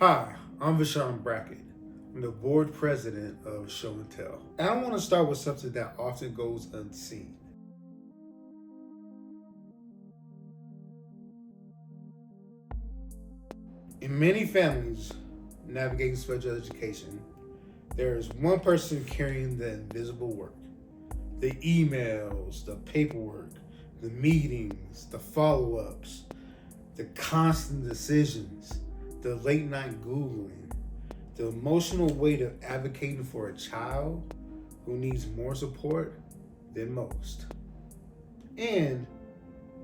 Hi, I'm Vachon Brackett. I'm the board president of Show and Tell. And I want to start with something that often goes unseen. In many families navigating special education, there is one person carrying the invisible work. The emails, the paperwork, the meetings, the follow-ups, the constant decisions, the late night Googling, the emotional weight of advocating for a child who needs more support than most. And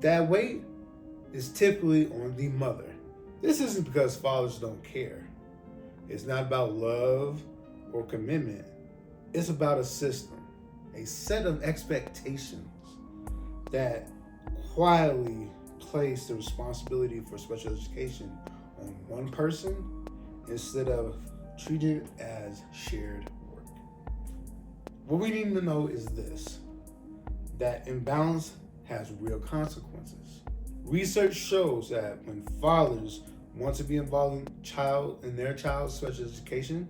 that weight is typically on the mother. This isn't because fathers don't care. It's not about love or commitment. It's about a system, a set of expectations that quietly place the responsibility for special education on one person instead of treating it as shared work. What we need to know is this, that imbalance has real consequences. Research shows that when fathers want to be involved in their child's special education,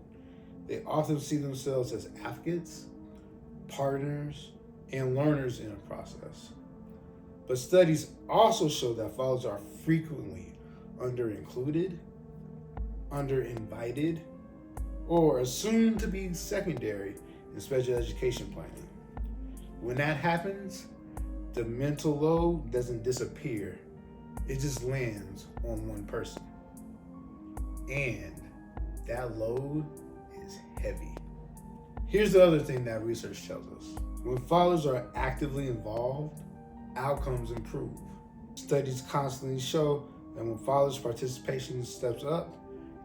they often see themselves as advocates, partners, and learners in the process. But studies also show that fathers are frequently under-included, under-invited, or assumed to be secondary in special education planning. When that happens, the mental load doesn't disappear, it just lands on one person. And that load is heavy. Here's the other thing that research tells us. When fathers are actively involved, outcomes improve. Studies constantly show that when fathers' participation steps up,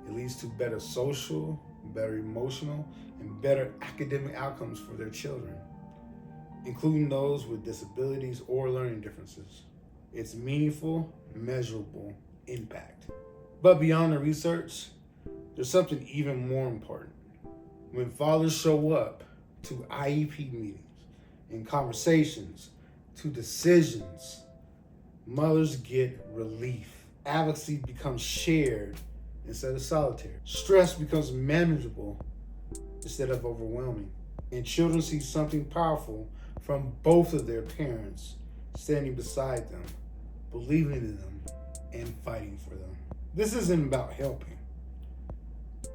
it leads to better social, better emotional, and better academic outcomes for their children, including those with disabilities or learning differences. It's meaningful, measurable impact. But beyond the research, there's something even more important. When fathers show up to IEP meetings and conversations, to decisions, mothers get relief. Advocacy becomes shared instead of solitary. Stress becomes manageable instead of overwhelming. And children see something powerful from both of their parents standing beside them, believing in them, and fighting for them. This isn't about helping.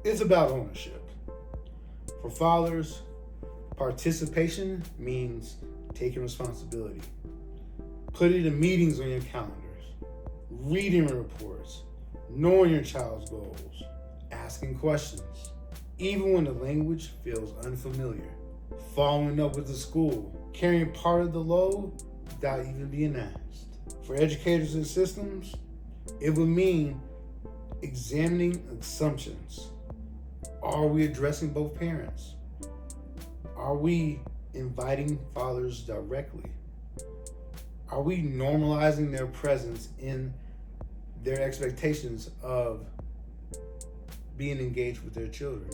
It's about ownership. For fathers, participation means taking responsibility. Putting the meetings on your calendars, reading reports, knowing your child's goals, asking questions, even when the language feels unfamiliar, following up with the school, carrying part of the load without even being asked. For educators and systems, it would mean examining assumptions. Are we addressing both parents? Are we inviting fathers directly? Are we normalizing their presence in their expectations of being engaged with their children?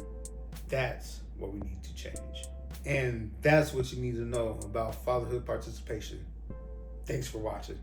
That's what we need to change. And that's what you need to know about fatherhood participation. Thanks for watching.